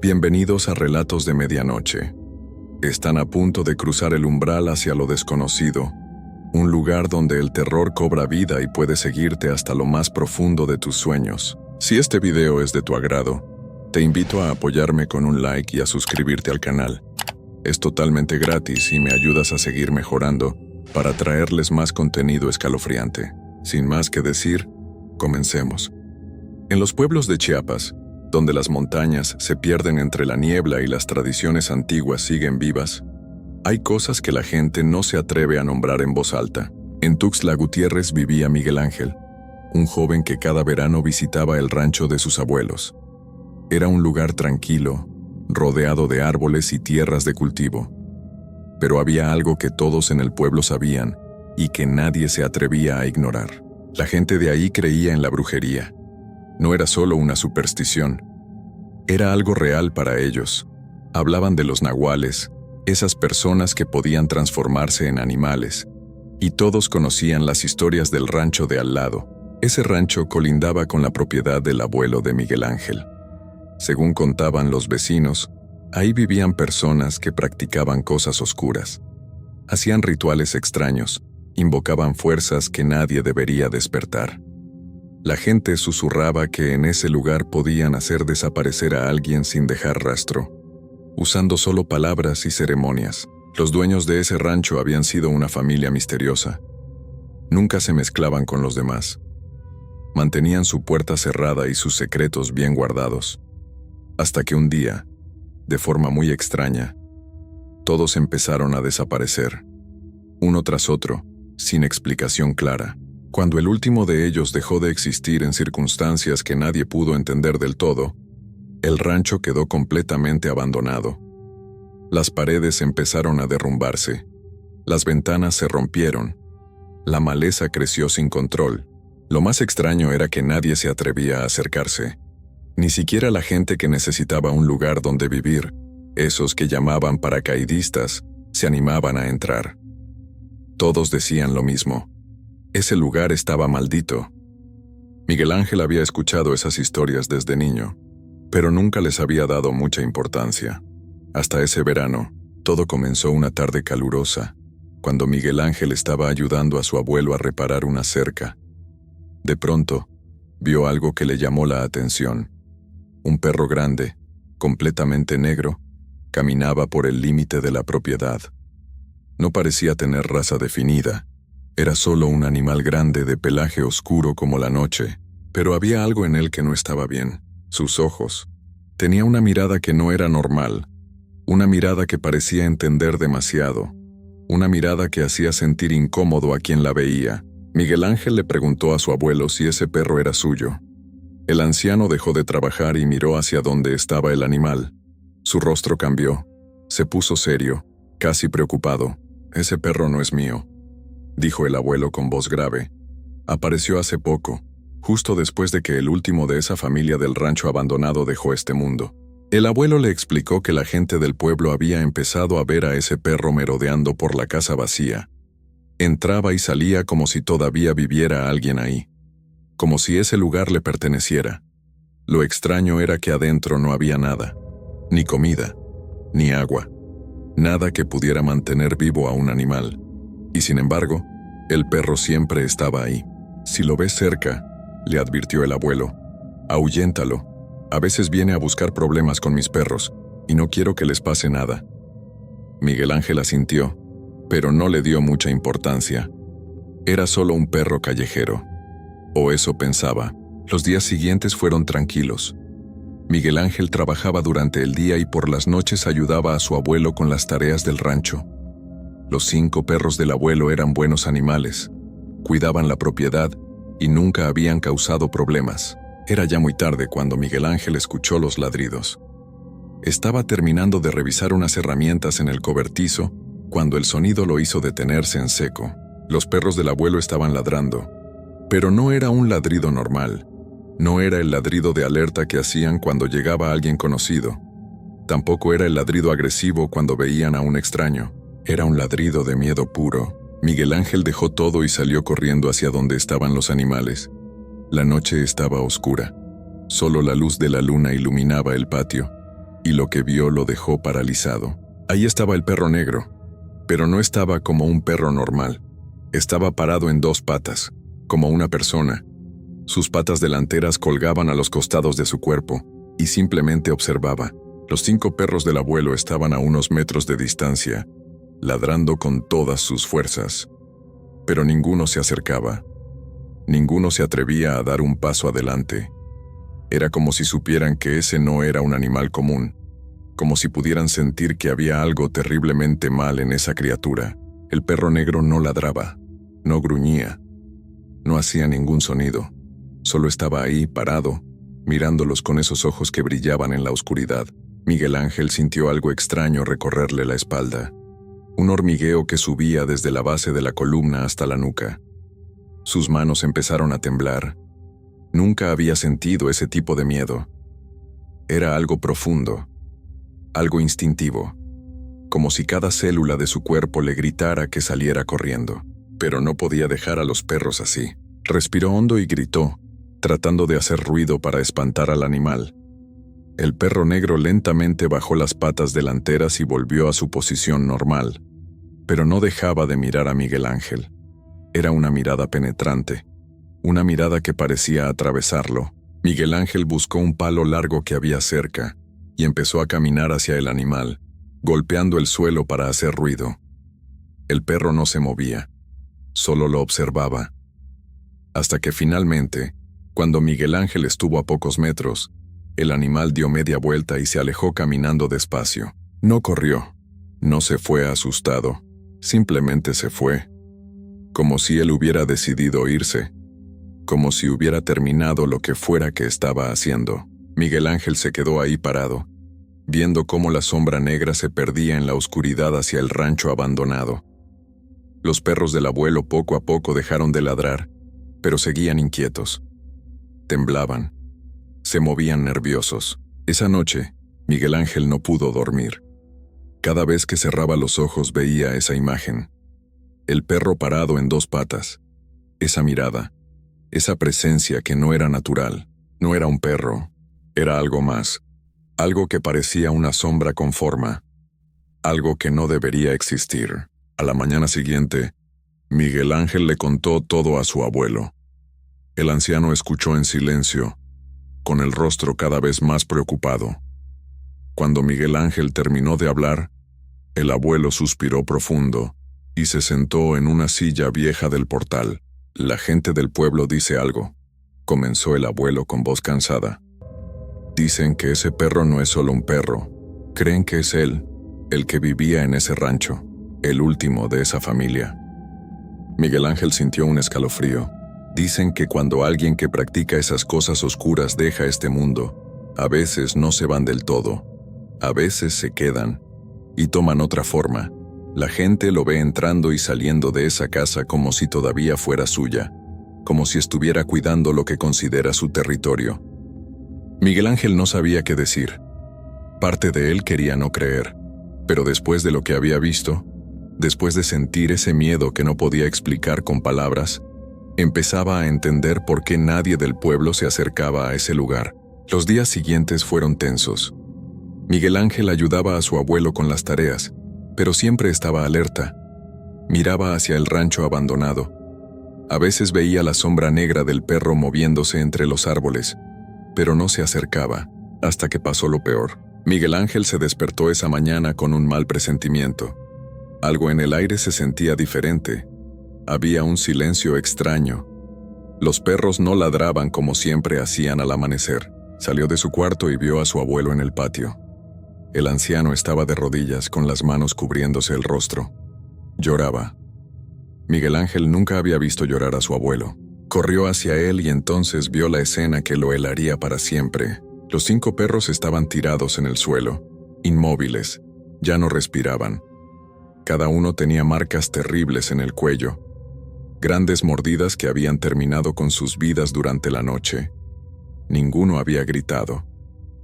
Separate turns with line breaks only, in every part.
Bienvenidos a Relatos de Medianoche. Están a punto de cruzar el umbral hacia lo desconocido, un lugar donde el terror cobra vida y puede seguirte hasta lo más profundo de tus sueños. Si este video es de tu agrado, te invito a apoyarme con un like y a suscribirte al canal. Es totalmente gratis y me ayudas a seguir mejorando para traerles más contenido escalofriante. Sin más que decir, comencemos. En los pueblos de Chiapas, donde las montañas se pierden entre la niebla y las tradiciones antiguas siguen vivas, hay cosas que la gente no se atreve a nombrar en voz alta. En Tuxtla Gutiérrez vivía Miguel Ángel, un joven que cada verano visitaba el rancho de sus abuelos. Era un lugar tranquilo, rodeado de árboles y tierras de cultivo. Pero había algo que todos en el pueblo sabían y que nadie se atrevía a ignorar. La gente de ahí creía en la brujería. No era solo una superstición. Era algo real para ellos. Hablaban de los nahuales, esas personas que podían transformarse en animales, y todos conocían las historias del rancho de al lado. Ese rancho colindaba con la propiedad del abuelo de Miguel Ángel. Según contaban los vecinos, ahí vivían personas que practicaban cosas oscuras. Hacían rituales extraños, invocaban fuerzas que nadie debería despertar. La gente susurraba que en ese lugar podían hacer desaparecer a alguien sin dejar rastro, usando solo palabras y ceremonias. Los dueños de ese rancho habían sido una familia misteriosa. Nunca se mezclaban con los demás. Mantenían su puerta cerrada y sus secretos bien guardados. Hasta que un día, de forma muy extraña, todos empezaron a desaparecer, uno tras otro, sin explicación clara. Cuando el último de ellos dejó de existir en circunstancias que nadie pudo entender del todo, el rancho quedó completamente abandonado. Las paredes empezaron a derrumbarse, las ventanas se rompieron, la maleza creció sin control. Lo más extraño era que nadie se atrevía a acercarse, ni siquiera la gente que necesitaba un lugar donde vivir. Esos que llamaban paracaidistas se animaban a entrar. Todos decían lo mismo: ese lugar estaba maldito. Miguel Ángel había escuchado esas historias desde niño, pero nunca les había dado mucha importancia. Hasta ese verano, todo comenzó una tarde calurosa, cuando Miguel Ángel estaba ayudando a su abuelo a reparar una cerca. De pronto, vio algo que le llamó la atención. Un perro grande, completamente negro, caminaba por el límite de la propiedad. No parecía tener raza definida. Era solo un animal grande de pelaje oscuro como la noche, pero había algo en él que no estaba bien. Sus ojos. Tenía una mirada que no era normal, una mirada que parecía entender demasiado, una mirada que hacía sentir incómodo a quien la veía. Miguel Ángel le preguntó a su abuelo si ese perro era suyo. El anciano dejó de trabajar y miró hacia donde estaba el animal. Su rostro cambió, se puso serio, casi preocupado. «Ese perro no es mío», dijo el abuelo con voz grave. «Apareció hace poco, justo después de que el último de esa familia del rancho abandonado dejó este mundo». El abuelo le explicó que la gente del pueblo había empezado a ver a ese perro merodeando por la casa vacía. Entraba y salía como si todavía viviera alguien ahí, como si ese lugar le perteneciera. Lo extraño era que adentro no había nada, ni comida, ni agua, nada que pudiera mantener vivo a un animal. Y sin embargo, el perro siempre estaba ahí. «Si lo ves cerca», le advirtió el abuelo, «ahuyéntalo. A veces viene a buscar problemas con mis perros, y no quiero que les pase nada». Miguel Ángel asintió, pero no le dio mucha importancia. Era solo un perro callejero. O eso pensaba. Los días siguientes fueron tranquilos. Miguel Ángel trabajaba durante el día y por las noches ayudaba a su abuelo con las tareas del rancho. Los 5 perros del abuelo eran buenos animales, cuidaban la propiedad y nunca habían causado problemas. Era ya muy tarde cuando Miguel Ángel escuchó los ladridos. Estaba terminando de revisar unas herramientas en el cobertizo cuando el sonido lo hizo detenerse en seco. Los perros del abuelo estaban ladrando, pero no era un ladrido normal. No era el ladrido de alerta que hacían cuando llegaba alguien conocido. Tampoco era el ladrido agresivo cuando veían a un extraño. Era un ladrido de miedo puro. Miguel Ángel dejó todo y salió corriendo hacia donde estaban los animales. La noche estaba oscura. Solo la luz de la luna iluminaba el patio, y lo que vio lo dejó paralizado. Ahí estaba el perro negro, pero no estaba como un perro normal. Estaba parado en dos patas, como una persona. Sus patas delanteras colgaban a los costados de su cuerpo, y simplemente observaba. Los 5 perros del abuelo estaban a unos metros de distancia, ladrando con todas sus fuerzas. Pero ninguno se acercaba. Ninguno se atrevía a dar un paso adelante. Era como si supieran que ese no era un animal común, como si pudieran sentir que había algo terriblemente mal en esa criatura. El perro negro no ladraba, no gruñía, no hacía ningún sonido. Solo estaba ahí, parado, mirándolos con esos ojos que brillaban en la oscuridad. Miguel Ángel sintió algo extraño recorrerle la espalda. Un hormigueo que subía desde la base de la columna hasta la nuca. Sus manos empezaron a temblar. Nunca había sentido ese tipo de miedo. Era algo profundo, algo instintivo, como si cada célula de su cuerpo le gritara que saliera corriendo. Pero no podía dejar a los perros así. Respiró hondo y gritó, tratando de hacer ruido para espantar al animal. El perro negro lentamente bajó las patas delanteras y volvió a su posición normal, pero no dejaba de mirar a Miguel Ángel. Era una mirada penetrante, una mirada que parecía atravesarlo. Miguel Ángel buscó un palo largo que había cerca y empezó a caminar hacia el animal, golpeando el suelo para hacer ruido. El perro no se movía, solo lo observaba. Hasta que finalmente, cuando Miguel Ángel estuvo a pocos metros, el animal dio media vuelta y se alejó caminando despacio. No corrió, no se fue asustado, simplemente se fue. Como si él hubiera decidido irse, como si hubiera terminado lo que fuera que estaba haciendo. Miguel Ángel se quedó ahí parado, viendo cómo la sombra negra se perdía en la oscuridad hacia el rancho abandonado. Los perros del abuelo poco a poco dejaron de ladrar, pero seguían inquietos. Temblaban, se movían nerviosos. Esa noche, Miguel Ángel no pudo dormir. Cada vez que cerraba los ojos veía esa imagen. El perro parado en dos patas. Esa mirada, esa presencia que no era natural. No era un perro, era algo más. Algo que parecía una sombra con forma. Algo que no debería existir. A la mañana siguiente, Miguel Ángel le contó todo a su abuelo. El anciano escuchó en silencio, con el rostro cada vez más preocupado. Cuando Miguel Ángel terminó de hablar, el abuelo suspiró profundo y se sentó en una silla vieja del portal. La gente del pueblo dice algo, comenzó el abuelo con voz cansada. Dicen que ese perro no es solo un perro, creen que es él, el que vivía en ese rancho, el último de esa familia. Miguel Ángel sintió un escalofrío. Dicen que cuando alguien que practica esas cosas oscuras deja este mundo, a veces no se van del todo, a veces se quedan y toman otra forma. La gente lo ve entrando y saliendo de esa casa como si todavía fuera suya, como si estuviera cuidando lo que considera su territorio. Miguel Ángel no sabía qué decir. Parte de él quería no creer, pero después de lo que había visto, después de sentir ese miedo que no podía explicar con palabras, empezaba a entender por qué nadie del pueblo se acercaba a ese lugar. Los días siguientes fueron tensos. Miguel Ángel ayudaba a su abuelo con las tareas, pero siempre estaba alerta. Miraba hacia el rancho abandonado. A veces veía la sombra negra del perro moviéndose entre los árboles, pero no se acercaba, hasta que pasó lo peor. Miguel Ángel se despertó esa mañana con un mal presentimiento. Algo en el aire se sentía diferente. Había un silencio extraño. Los perros no ladraban como siempre hacían al amanecer. Salió de su cuarto y vio a su abuelo en el patio. El anciano estaba de rodillas con las manos cubriéndose el rostro. Lloraba. Miguel Ángel nunca había visto llorar a su abuelo. Corrió hacia él y entonces vio la escena que lo helaría para siempre. Los 5 perros estaban tirados en el suelo, inmóviles, ya no respiraban. Cada uno tenía marcas terribles en el cuello, grandes mordidas que habían terminado con sus vidas durante la noche. Ninguno había gritado.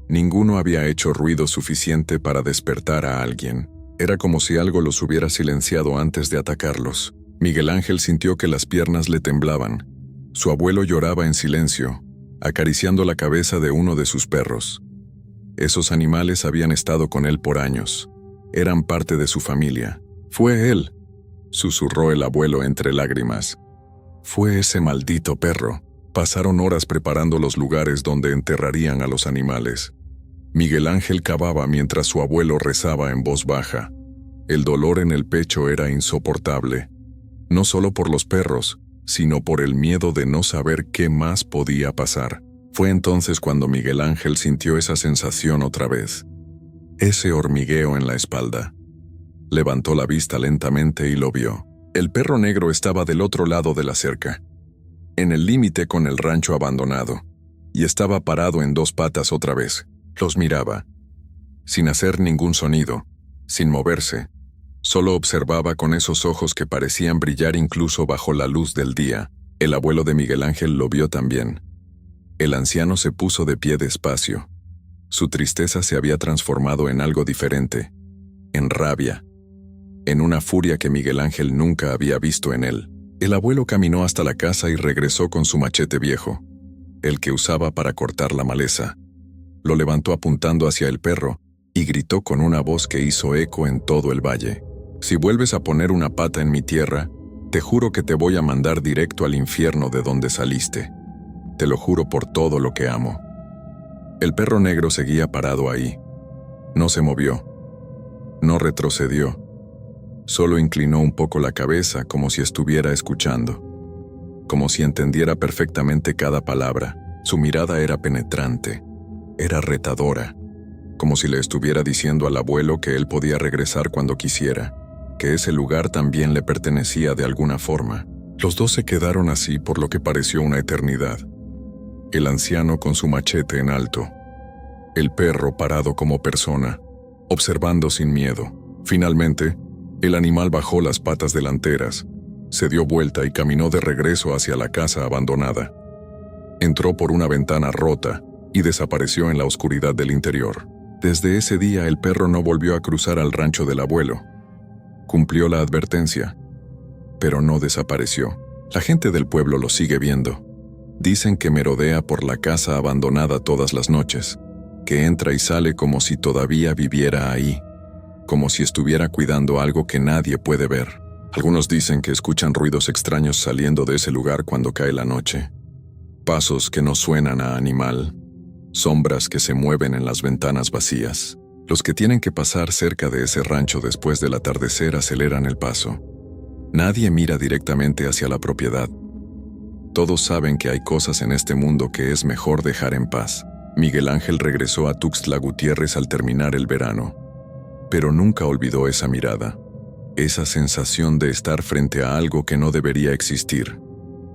Ninguno había hecho ruido suficiente para despertar a alguien. Era como si algo los hubiera silenciado antes de atacarlos. Miguel Ángel sintió que las piernas le temblaban. Su abuelo lloraba en silencio, acariciando la cabeza de uno de sus perros. Esos animales habían estado con él por años. Eran parte de su familia. «Fue él», susurró el abuelo entre lágrimas. «Fue ese maldito perro». Pasaron horas preparando los lugares donde enterrarían a los animales. Miguel Ángel cavaba mientras su abuelo rezaba en voz baja. El dolor en el pecho era insoportable, no solo por los perros, sino por el miedo de no saber qué más podía pasar. Fue entonces cuando Miguel Ángel sintió esa sensación otra vez, ese hormigueo en la espalda. Levantó la vista lentamente y lo vio. El perro negro estaba del otro lado de la cerca, en el límite con el rancho abandonado, y estaba parado en dos patas otra vez. Los miraba, sin hacer ningún sonido, sin moverse. Solo observaba con esos ojos que parecían brillar incluso bajo la luz del día. El abuelo de Miguel Ángel lo vio también. El anciano se puso de pie despacio. Su tristeza se había transformado en algo diferente, en rabia, en una furia que Miguel Ángel nunca había visto en él. El abuelo caminó hasta la casa y regresó con su machete viejo, el que usaba para cortar la maleza. Lo levantó apuntando hacia el perro y gritó con una voz que hizo eco en todo el valle. «Si vuelves a poner una pata en mi tierra, te juro que te voy a mandar directo al infierno de donde saliste. Te lo juro por todo lo que amo». El perro negro seguía parado ahí. No se movió. No retrocedió. Solo inclinó un poco la cabeza como si estuviera escuchando, como si entendiera perfectamente cada palabra. Su mirada era penetrante, era retadora, como si le estuviera diciendo al abuelo que él podía regresar cuando quisiera, que ese lugar también le pertenecía de alguna forma. Los dos se quedaron así por lo que pareció una eternidad. El anciano con su machete en alto, el perro parado como persona, observando sin miedo. Finalmente, el animal bajó las patas delanteras, se dio vuelta y caminó de regreso hacia la casa abandonada. Entró por una ventana rota y desapareció en la oscuridad del interior. Desde ese día el perro no volvió a cruzar al rancho del abuelo. Cumplió la advertencia, pero no desapareció. La gente del pueblo lo sigue viendo. Dicen que merodea por la casa abandonada todas las noches, que entra y sale como si todavía viviera ahí, como si estuviera cuidando algo que nadie puede ver. Algunos dicen que escuchan ruidos extraños saliendo de ese lugar cuando cae la noche. Pasos que no suenan a animal. Sombras que se mueven en las ventanas vacías. Los que tienen que pasar cerca de ese rancho después del atardecer aceleran el paso. Nadie mira directamente hacia la propiedad. Todos saben que hay cosas en este mundo que es mejor dejar en paz. Miguel Ángel regresó a Tuxtla Gutiérrez al terminar el verano, pero nunca olvidó esa mirada, esa sensación de estar frente a algo que no debería existir,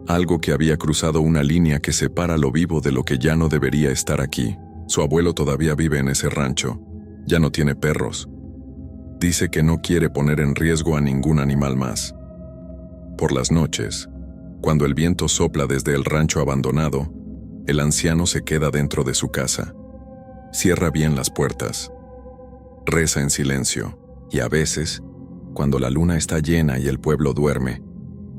algo que había cruzado una línea que separa lo vivo de lo que ya no debería estar aquí. Su abuelo todavía vive en ese rancho, ya no tiene perros. Dice que no quiere poner en riesgo a ningún animal más. Por las noches, cuando el viento sopla desde el rancho abandonado, el anciano se queda dentro de su casa. Cierra bien las puertas. Reza en silencio, y a veces, cuando la luna está llena y el pueblo duerme,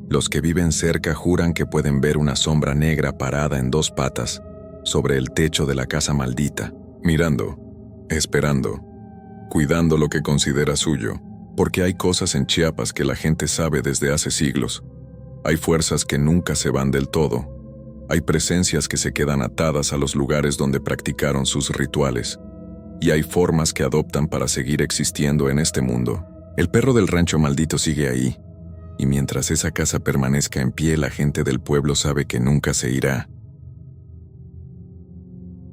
los que viven cerca juran que pueden ver una sombra negra parada en dos patas sobre el techo de la casa maldita, mirando, esperando, cuidando lo que considera suyo, porque hay cosas en Chiapas que la gente sabe desde hace siglos. Hay fuerzas que nunca se van del todo. Hay presencias que se quedan atadas a los lugares donde practicaron sus rituales. Y hay formas que adoptan para seguir existiendo en este mundo. El perro del rancho maldito sigue ahí, y mientras esa casa permanezca en pie, la gente del pueblo sabe que nunca se irá.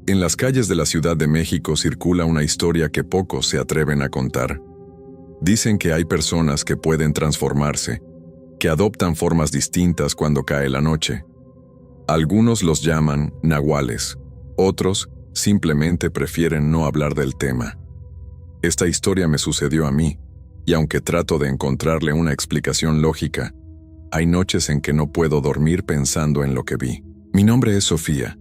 En las calles de la Ciudad de México circula una historia que pocos se atreven a contar. Dicen que hay personas que pueden transformarse, que adoptan formas distintas cuando cae la noche. Algunos los llaman nahuales, otros simplemente prefieren no hablar del tema. Esta historia me sucedió a mí, y aunque trato de encontrarle una explicación lógica, hay noches en que no puedo dormir pensando en lo que vi. Mi nombre es Sofía,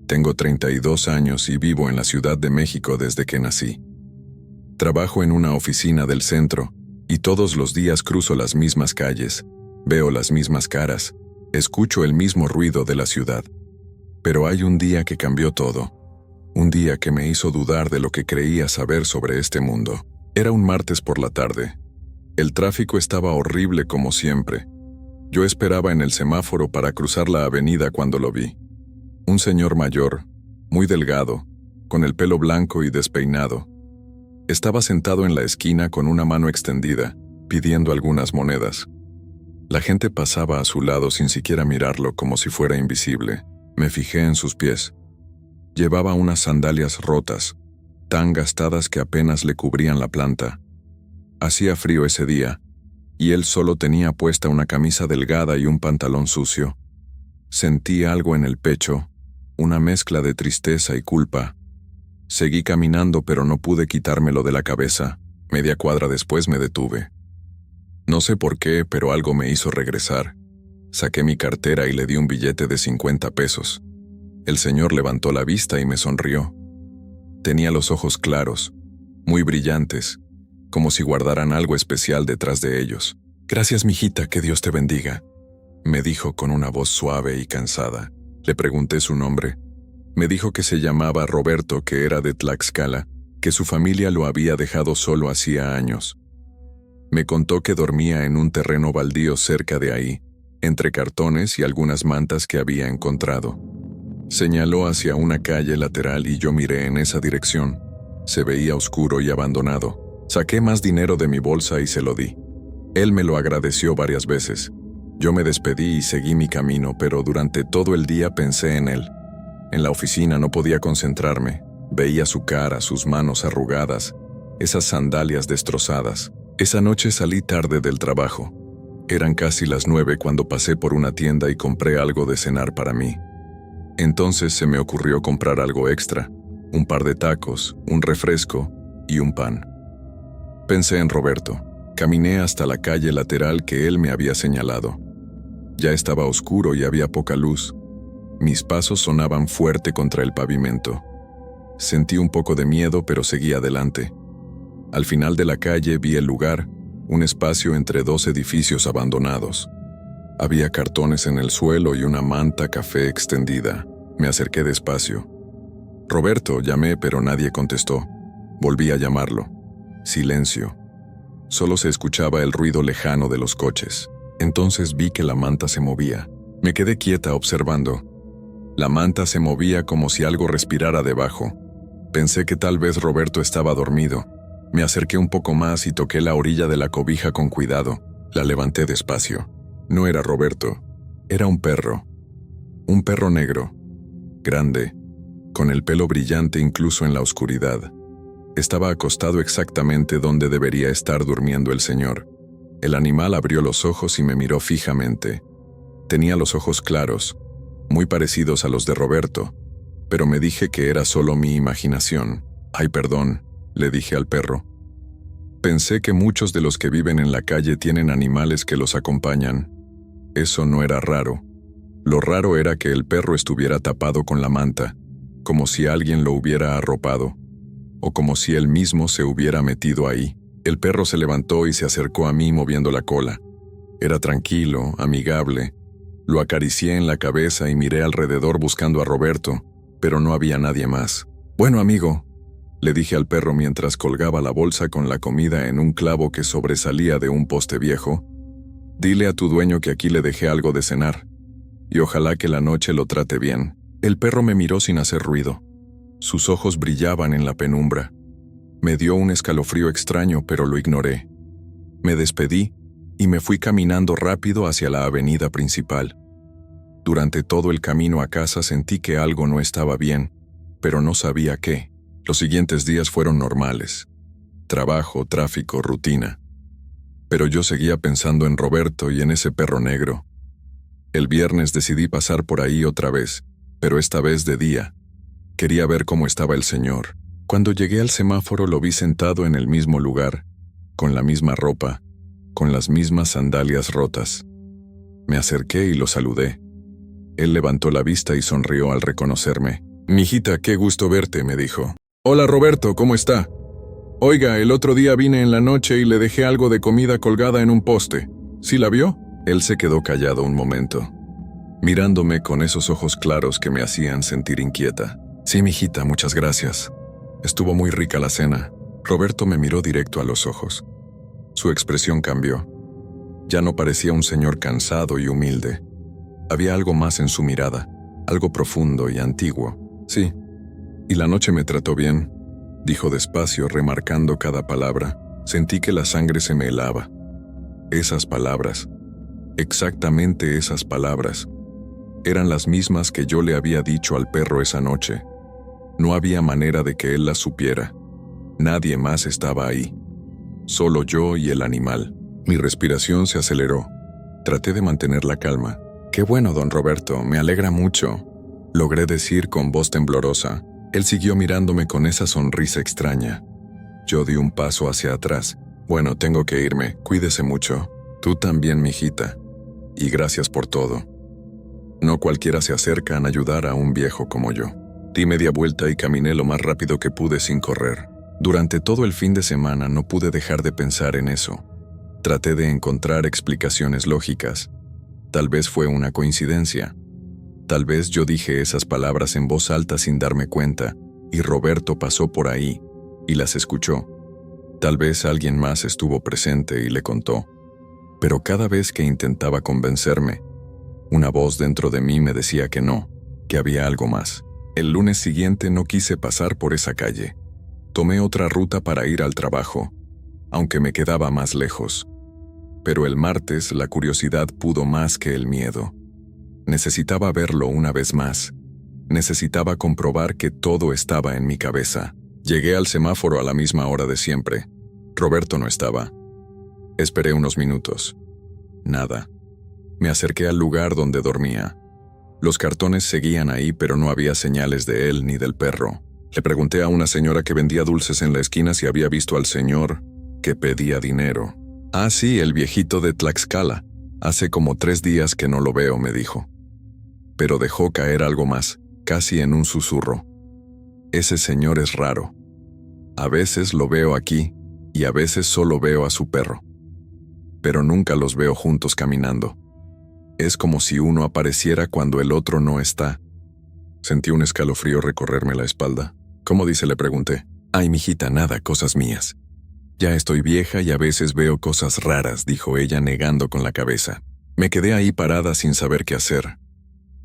tengo 32 años y vivo en la Ciudad de México desde que nací. Trabajo en una oficina del centro, y todos los días cruzo las mismas calles, veo las mismas caras, escucho el mismo ruido de la ciudad. Pero hay un día que cambió todo. Un día que me hizo dudar de lo que creía saber sobre este mundo. Era un martes por la tarde. El tráfico estaba horrible como siempre. Yo esperaba en el semáforo para cruzar la avenida cuando lo vi. Un señor mayor, muy delgado, con el pelo blanco y despeinado. Estaba sentado en la esquina con una mano extendida, pidiendo algunas monedas. La gente pasaba a su lado sin siquiera mirarlo, como si fuera invisible. Me fijé en sus pies. Llevaba unas sandalias rotas, tan gastadas que apenas le cubrían la planta. Hacía frío ese día, y él solo tenía puesta una camisa delgada y un pantalón sucio. Sentí algo en el pecho, una mezcla de tristeza y culpa. Seguí caminando, pero no pude quitármelo de la cabeza. Media cuadra después me detuve. No sé por qué, pero algo me hizo regresar. Saqué mi cartera y le di un billete de 50 pesos. El señor levantó la vista y me sonrió. Tenía los ojos claros, muy brillantes, como si guardaran algo especial detrás de ellos. «Gracias, mijita, que Dios te bendiga», me dijo con una voz suave y cansada. Le pregunté su nombre. Me dijo que se llamaba Roberto, que era de Tlaxcala, que su familia lo había dejado solo hacía años. Me contó que dormía en un terreno baldío cerca de ahí, entre cartones y algunas mantas que había encontrado. Señaló hacia una calle lateral y yo miré en esa dirección. Se veía oscuro y abandonado. Saqué más dinero de mi bolsa y se lo di. Él me lo agradeció varias veces. Yo me despedí y seguí mi camino, pero durante todo el día pensé en él. En la oficina no podía concentrarme. Veía su cara, sus manos arrugadas, esas sandalias destrozadas. Esa noche salí tarde del trabajo. Eran casi las 9 cuando pasé por una tienda y compré algo de cenar para mí. Entonces se me ocurrió comprar algo extra, un par de tacos, un refresco y un pan. Pensé en Roberto. Caminé hasta la calle lateral que él me había señalado. Ya estaba oscuro y había poca luz. Mis pasos sonaban fuerte contra el pavimento. Sentí un poco de miedo, pero seguí adelante. Al final de la calle vi el lugar, un espacio entre 2 edificios abandonados. Había cartones en el suelo y una manta café extendida. Me acerqué despacio. «Roberto», llamé, pero nadie contestó. Volví a llamarlo. Silencio. Solo se escuchaba el ruido lejano de los coches. Entonces vi que la manta se movía. Me quedé quieta observando. La manta se movía como si algo respirara debajo. Pensé que tal vez Roberto estaba dormido. Me acerqué un poco más y toqué la orilla de la cobija con cuidado. La levanté despacio. No era Roberto. Era un perro. Un perro negro. Grande. Con el pelo brillante incluso en la oscuridad. Estaba acostado exactamente donde debería estar durmiendo el señor. El animal abrió los ojos y me miró fijamente. Tenía los ojos claros, muy parecidos a los de Roberto, pero me dije que era solo mi imaginación. «Ay, perdón», le dije al perro. Pensé que muchos de los que viven en la calle tienen animales que los acompañan. Eso no era raro. Lo raro era que el perro estuviera tapado con la manta, como si alguien lo hubiera arropado, o como si él mismo se hubiera metido ahí. El perro se levantó y se acercó a mí moviendo la cola. Era tranquilo, amigable. Lo acaricié en la cabeza y miré alrededor buscando a Roberto, pero no había nadie más. «Bueno, amigo», le dije al perro mientras colgaba la bolsa con la comida en un clavo que sobresalía de un poste viejo, «dile a tu dueño que aquí le dejé algo de cenar, y ojalá que la noche lo trate bien». El perro me miró sin hacer ruido. Sus ojos brillaban en la penumbra. Me dio un escalofrío extraño, pero lo ignoré. Me despedí y me fui caminando rápido hacia la avenida principal. Durante todo el camino a casa sentí que algo no estaba bien, pero no sabía qué. Los siguientes días fueron normales. Trabajo, tráfico, rutina. Pero yo seguía pensando en Roberto y en ese perro negro. El viernes decidí pasar por ahí otra vez, pero esta vez de día. Quería ver cómo estaba el señor. Cuando llegué al semáforo lo vi sentado en el mismo lugar, con la misma ropa, con las mismas sandalias rotas. Me acerqué y lo saludé. Él levantó la vista y sonrió al reconocerme. «Mijita, qué gusto verte», me dijo. «Hola Roberto, ¿cómo está? Oiga, el otro día vine en la noche y le dejé algo de comida colgada en un poste. ¿Sí la vio?» Él se quedó callado un momento, mirándome con esos ojos claros que me hacían sentir inquieta. Sí, mijita, muchas gracias. Estuvo muy rica la cena. Roberto me miró directo a los ojos. Su expresión cambió. Ya no parecía un señor cansado y humilde. Había algo más en su mirada, algo profundo y antiguo. Sí. ¿Y la noche me trató bien?, dijo despacio, remarcando cada palabra. Sentí que la sangre se me helaba. Esas palabras, exactamente esas palabras, eran las mismas que yo le había dicho al perro esa noche. No había manera de que él las supiera. Nadie más estaba ahí. Solo yo y el animal. Mi respiración se aceleró. Traté de mantener la calma. «Qué bueno, don Roberto, me alegra mucho», logré decir con voz temblorosa. Él siguió mirándome con esa sonrisa extraña. Yo di un paso hacia atrás. «Bueno, tengo que irme. Cuídese mucho. Tú también, mijita. Y gracias por todo. No cualquiera se acerca a ayudar a un viejo como yo». Di media vuelta y caminé lo más rápido que pude sin correr. Durante todo el fin de semana no pude dejar de pensar en eso. Traté de encontrar explicaciones lógicas. Tal vez fue una coincidencia. Tal vez yo dije esas palabras en voz alta sin darme cuenta, y Roberto pasó por ahí y las escuchó. Tal vez alguien más estuvo presente y le contó. Pero cada vez que intentaba convencerme, una voz dentro de mí me decía que no, que había algo más. El lunes siguiente no quise pasar por esa calle. Tomé otra ruta para ir al trabajo, aunque me quedaba más lejos. Pero el martes la curiosidad pudo más que el miedo. Necesitaba verlo una vez más. Necesitaba comprobar que todo estaba en mi cabeza. Llegué al semáforo a la misma hora de siempre. Roberto no estaba. Esperé unos minutos. Nada. Me acerqué al lugar donde dormía. Los cartones seguían ahí, pero no había señales de él ni del perro. Le pregunté a una señora que vendía dulces en la esquina si había visto al señor que pedía dinero. «Ah, sí, el viejito de Tlaxcala. Hace como 3 días que no lo veo», me dijo. Pero dejó caer algo más, casi en un susurro. «Ese señor es raro. A veces lo veo aquí y a veces solo veo a su perro. Pero nunca los veo juntos caminando. Es como si uno apareciera cuando el otro no está». Sentí un escalofrío recorrerme la espalda. «¿Cómo dice?», le pregunté. «Ay, mijita, nada, cosas mías. Ya estoy vieja y a veces veo cosas raras», dijo ella negando con la cabeza. Me quedé ahí parada sin saber qué hacer.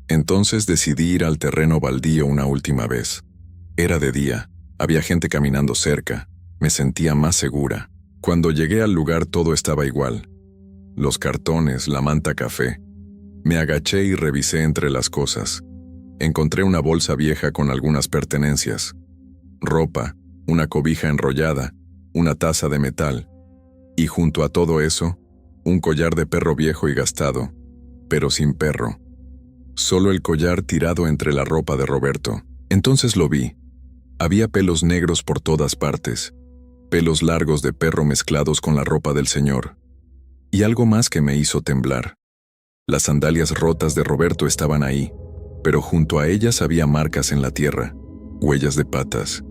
Entonces decidí ir al terreno baldío una última vez. Era de día, había gente caminando cerca, me sentía más segura. Cuando llegué al lugar todo estaba igual. Los cartones, la manta café. Me agaché y revisé entre las cosas. Encontré una bolsa vieja con algunas pertenencias. Ropa, una cobija enrollada, una taza de metal. Y junto a todo eso, un collar de perro viejo y gastado, pero sin perro. Solo el collar tirado entre la ropa de Roberto. Entonces lo vi. Había pelos negros por todas partes, pelos largos de perro mezclados con la ropa del señor. Y algo más que me hizo temblar. Las sandalias rotas de Roberto estaban ahí, pero junto a ellas había marcas en la tierra, huellas de patas,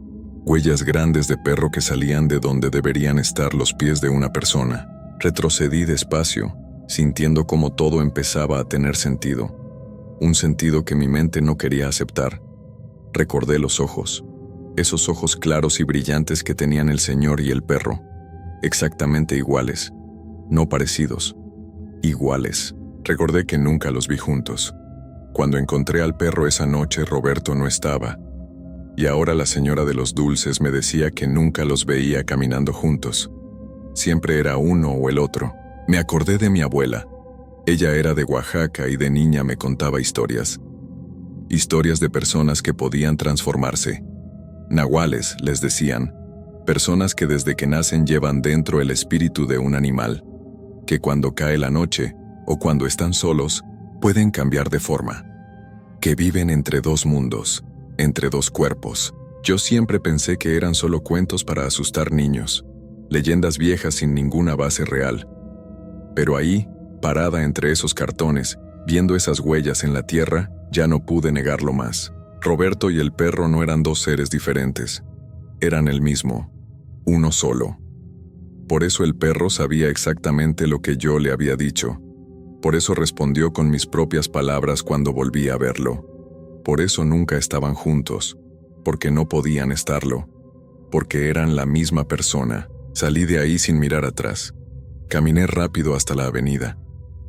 huellas grandes de perro que salían de donde deberían estar los pies de una persona. Retrocedí despacio, sintiendo como todo empezaba a tener sentido. Un sentido que mi mente no quería aceptar. Recordé los ojos, esos ojos claros y brillantes que tenían el señor y el perro, exactamente iguales, no parecidos, iguales. Recordé que nunca los vi juntos. Cuando encontré al perro esa noche, Roberto no estaba, y ahora la señora de los dulces me decía que nunca los veía caminando juntos. Siempre era uno o el otro. Me acordé de mi abuela. Ella era de Oaxaca y de niña me contaba historias. Historias de personas que podían transformarse. Nahuales, les decían. Personas que desde que nacen llevan dentro el espíritu de un animal, que cuando cae la noche, o cuando están solos, pueden cambiar de forma. Que viven entre dos mundos, entre dos cuerpos. Yo siempre pensé que eran solo cuentos para asustar niños, leyendas viejas sin ninguna base real. Pero ahí, parada entre esos cartones, viendo esas huellas en la tierra, ya no pude negarlo más. Roberto y el perro no eran dos seres diferentes. Eran el mismo, uno solo. Por eso el perro sabía exactamente lo que yo le había dicho. Por eso respondió con mis propias palabras cuando volví a verlo. Por eso nunca estaban juntos. porque no podían estarlo, porque eran la misma persona. Salí de ahí sin mirar atrás. Caminé rápido hasta la avenida.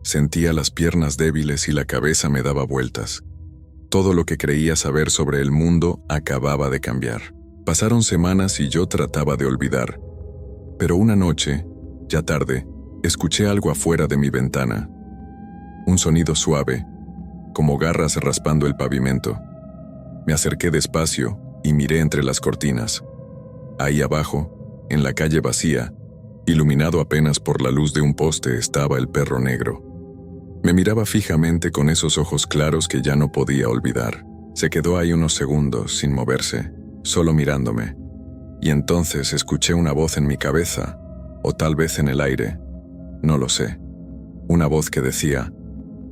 Sentía las piernas débiles y la cabeza me daba vueltas. Todo lo que creía saber sobre el mundo acababa de cambiar. Pasaron semanas y yo trataba de olvidar. Pero una noche, ya tarde, escuché algo afuera de mi ventana. Un sonido suave, como garras raspando el pavimento. Me acerqué despacio y miré entre las cortinas. Ahí abajo, en la calle vacía, iluminado apenas por la luz de un poste, estaba el perro negro. Me miraba fijamente con esos ojos claros que ya no podía olvidar. Se quedó ahí unos segundos, sin moverse, solo mirándome. Y entonces escuché una voz en mi cabeza, o tal vez en el aire, no lo sé. Una voz que decía: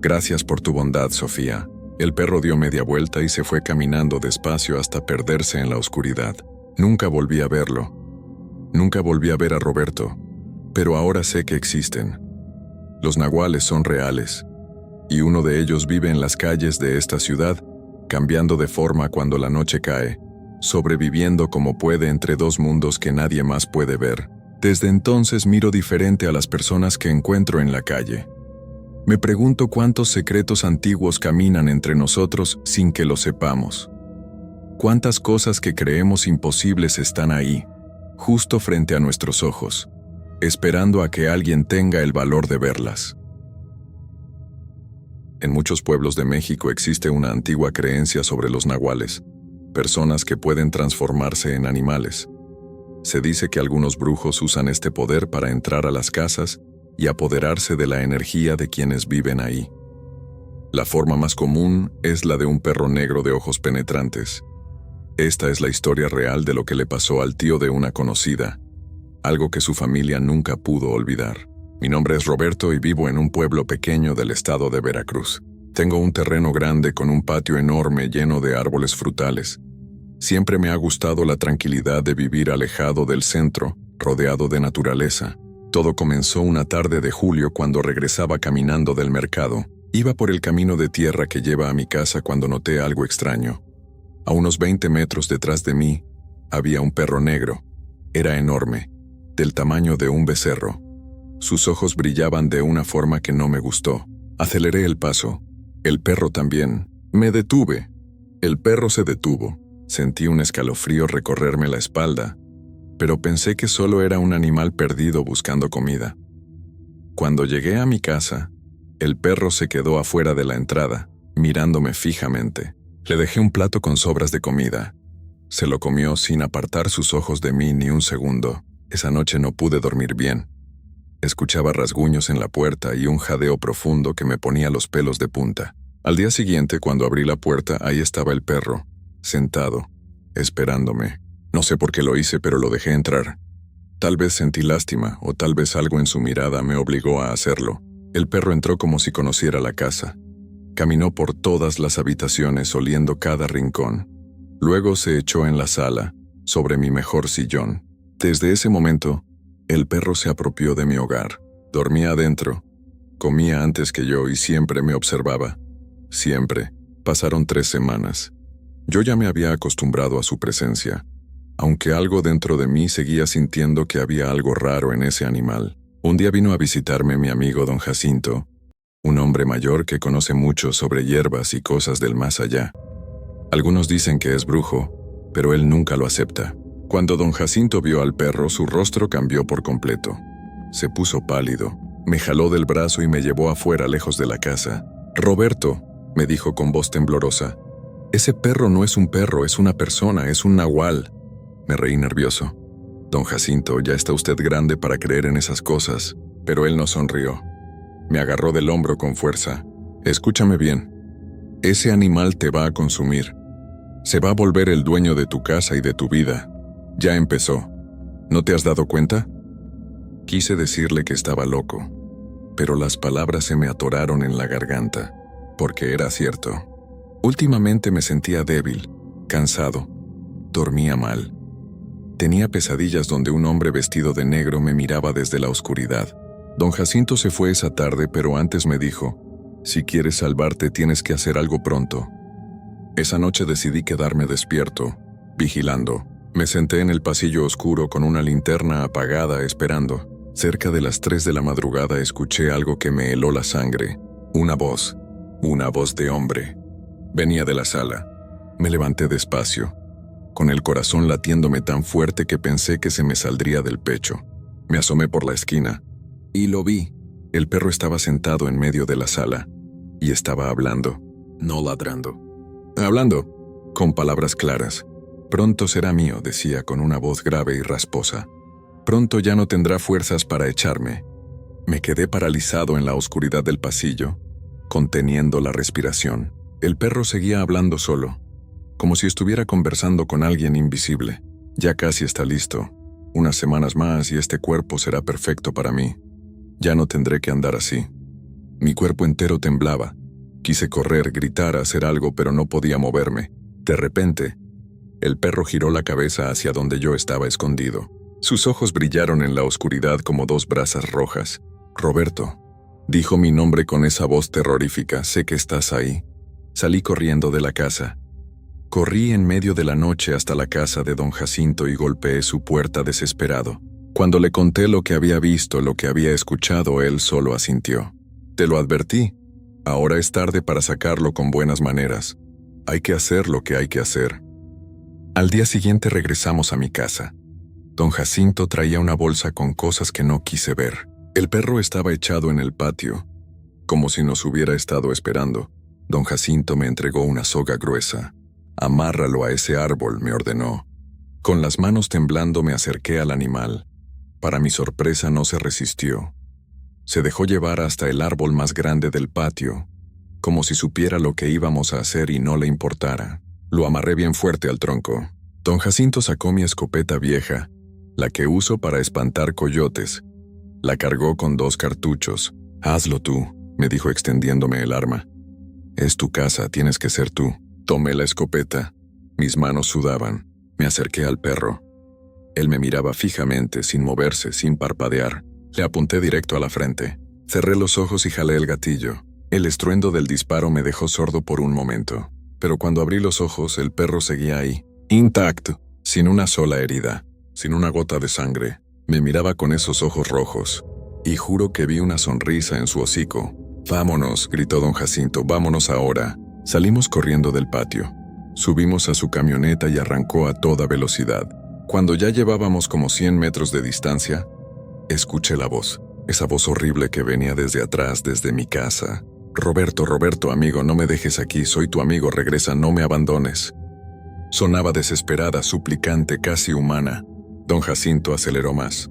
«Gracias por tu bondad, Sofía». El perro dio media vuelta y se fue caminando despacio hasta perderse en la oscuridad. Nunca volví a verlo. Nunca volví a ver a Roberto, pero ahora sé que existen. Los nahuales son reales, y uno de ellos vive en las calles de esta ciudad, cambiando de forma cuando la noche cae, sobreviviendo como puede entre dos mundos que nadie más puede ver. Desde entonces miro diferente a las personas que encuentro en la calle. Me pregunto cuántos secretos antiguos caminan entre nosotros sin que lo sepamos. Cuántas cosas que creemos imposibles están ahí, justo frente a nuestros ojos, esperando a que alguien tenga el valor de verlas. En muchos pueblos de México existe una antigua creencia sobre los nahuales, personas que pueden transformarse en animales. Se dice que algunos brujos usan este poder para entrar a las casas y apoderarse de la energía de quienes viven ahí. La forma más común es la de un perro negro de ojos penetrantes. Esta es la historia real de lo que le pasó al tío de una conocida, algo que su familia nunca pudo olvidar. Mi nombre es Roberto y vivo en un pueblo pequeño del estado de Veracruz. Tengo un terreno grande con un patio enorme lleno de árboles frutales. Siempre me ha gustado la tranquilidad de vivir alejado del centro, rodeado de naturaleza. Todo comenzó una tarde de julio cuando regresaba caminando del mercado. Iba por el camino de tierra que lleva a mi casa cuando noté algo extraño. A unos 20 metros detrás de mí había un perro negro. Era enorme, del tamaño de un becerro. Sus ojos brillaban de una forma que no me gustó. Aceleré el paso. El perro también. Me detuve. El perro se detuvo. Sentí un escalofrío recorrerme la espalda, pero pensé que solo era un animal perdido buscando comida. Cuando llegué a mi casa, el perro se quedó afuera de la entrada, mirándome fijamente. Le dejé un plato con sobras de comida. Se lo comió sin apartar sus ojos de mí ni un segundo. Esa noche no pude dormir bien. Escuchaba rasguños en la puerta y un jadeo profundo que me ponía los pelos de punta. Al día siguiente, cuando abrí la puerta, ahí estaba el perro, sentado, esperándome. No sé por qué lo hice, pero lo dejé entrar. Tal vez sentí lástima, o tal vez algo en su mirada me obligó a hacerlo. El perro entró como si conociera la casa. Caminó por todas las habitaciones oliendo cada rincón. Luego se echó en la sala, sobre mi mejor sillón. Desde ese momento, el perro se apropió de mi hogar. Dormía adentro, comía antes que yo y siempre me observaba. Siempre. Pasaron 3 semanas. Yo ya me había acostumbrado a su presencia, aunque algo dentro de mí seguía sintiendo que había algo raro en ese animal. Un día vino a visitarme mi amigo don Jacinto, un hombre mayor que conoce mucho sobre hierbas y cosas del más allá. Algunos dicen que es brujo, pero él nunca lo acepta. Cuando don Jacinto vio al perro, su rostro cambió por completo. Se puso pálido, me jaló del brazo y me llevó afuera lejos de la casa. «Roberto», me dijo con voz temblorosa, «ese perro no es un perro, es una persona, es un nahual». Me reí nervioso. «Don Jacinto, ya está usted grande para creer en esas cosas». Pero él no sonrió. Me agarró del hombro con fuerza. «Escúchame bien. Ese animal te va a consumir. Se va a volver el dueño de tu casa y de tu vida. Ya empezó. ¿No te has dado cuenta?» Quise decirle que estaba loco, pero las palabras se me atoraron en la garganta, porque era cierto. Últimamente me sentía débil, cansado, dormía mal. Tenía pesadillas donde un hombre vestido de negro me miraba desde la oscuridad. Don Jacinto se fue esa tarde, pero antes me dijo, «Si quieres salvarte tienes que hacer algo pronto». Esa noche decidí quedarme despierto. vigilando. Me senté en el pasillo oscuro con una linterna apagada esperando. Cerca de las 3 de la madrugada escuché algo que me heló la sangre. Una voz de hombre. Venía de la sala. Me levanté despacio, con el corazón latiéndome tan fuerte que pensé que se me saldría del pecho. Me asomé por la esquina y lo vi. El perro estaba sentado en medio de la sala y estaba hablando, no ladrando. Hablando, con palabras claras. Pronto será mío, decía con una voz grave y rasposa. Pronto ya no tendrá fuerzas para echarme. Me quedé paralizado en la oscuridad del pasillo, conteniendo la respiración. El perro seguía hablando solo, como si estuviera conversando con alguien invisible. Ya casi está listo. Unas semanas más y este cuerpo será perfecto para mí. Ya no tendré que andar así. Mi cuerpo entero temblaba. Quise correr, gritar, hacer algo, pero no podía moverme. De repente, el perro giró la cabeza hacia donde yo estaba escondido. Sus ojos brillaron en la oscuridad como 2 brasas rojas. «Roberto», dijo mi nombre con esa voz terrorífica, «sé que estás ahí». Salí corriendo de la casa. Corrí en medio de la noche hasta la casa de don Jacinto y golpeé su puerta desesperado. Cuando le conté lo que había visto, lo que había escuchado, él solo asintió. «Te lo advertí. Ahora es tarde para sacarlo con buenas maneras. Hay que hacer lo que hay que hacer». Al día siguiente regresamos a mi casa. Don Jacinto traía una bolsa con cosas que no quise ver. El perro estaba echado en el patio, como si nos hubiera estado esperando. Don Jacinto me entregó una soga gruesa. «Amárralo a ese árbol», me ordenó. Con las manos temblando me acerqué al animal. Para mi sorpresa no se resistió. Se dejó llevar hasta el árbol más grande del patio, como si supiera lo que íbamos a hacer y no le importara. Lo amarré bien fuerte al tronco. Don Jacinto sacó mi escopeta vieja, la que uso para espantar coyotes. La cargó con 2 cartuchos. «Hazlo tú», me dijo extendiéndome el arma. «Es tu casa, tienes que ser tú». Tomé la escopeta. Mis manos sudaban. Me acerqué al perro. Él me miraba fijamente, sin moverse, sin parpadear. Le apunté directo a la frente. Cerré los ojos y jalé el gatillo. El estruendo del disparo me dejó sordo por un momento. Pero cuando abrí los ojos, el perro seguía ahí, intacto, sin una sola herida, sin una gota de sangre. Me miraba con esos ojos rojos. Y juro que vi una sonrisa en su hocico. «Vámonos», gritó don Jacinto, «vámonos ahora». Salimos corriendo del patio. Subimos a su camioneta y arrancó a toda velocidad. Cuando ya llevábamos como 100 metros de distancia, escuché la voz, esa voz horrible que venía desde atrás, desde mi casa. «Roberto, Roberto, amigo, no me dejes aquí, soy tu amigo, regresa, no me abandones». Sonaba desesperada, suplicante, casi humana. Don Jacinto aceleró más.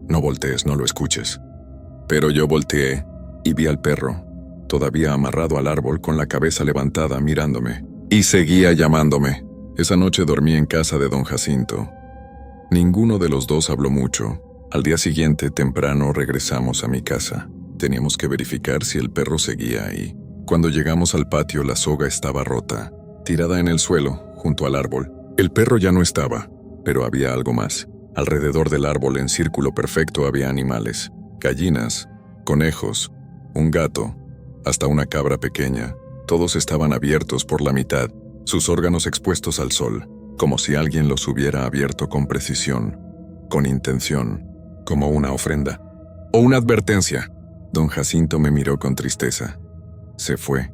«No voltees, no lo escuches». Pero yo volteé y vi al perro, todavía amarrado al árbol con la cabeza levantada mirándome. Y seguía llamándome. Esa noche dormí en casa de don Jacinto. Ninguno de los dos habló mucho. Al día siguiente, temprano, regresamos a mi casa. Teníamos que verificar si el perro seguía ahí. Cuando llegamos al patio, la soga estaba rota, tirada en el suelo, junto al árbol. El perro ya no estaba, pero había algo más. Alrededor del árbol, en círculo perfecto, había animales. Gallinas, conejos, un gato, hasta una cabra pequeña. Todos estaban abiertos por la mitad, sus órganos expuestos al sol, como si alguien los hubiera abierto con precisión, con intención, como una ofrenda. O una advertencia. Don Jacinto me miró con tristeza. Se fue.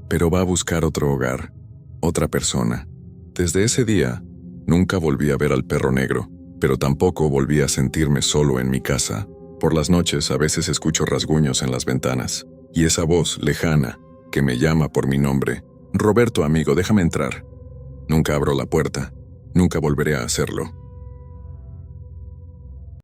Pero va a buscar otro hogar, otra persona. Desde ese día, nunca volví a ver al perro negro, pero tampoco volví a sentirme solo en mi casa. Por las noches a veces escucho rasguños en las ventanas, y esa voz lejana que me llama por mi nombre. «Roberto, amigo, déjame entrar». Nunca abro la puerta, nunca volveré a hacerlo.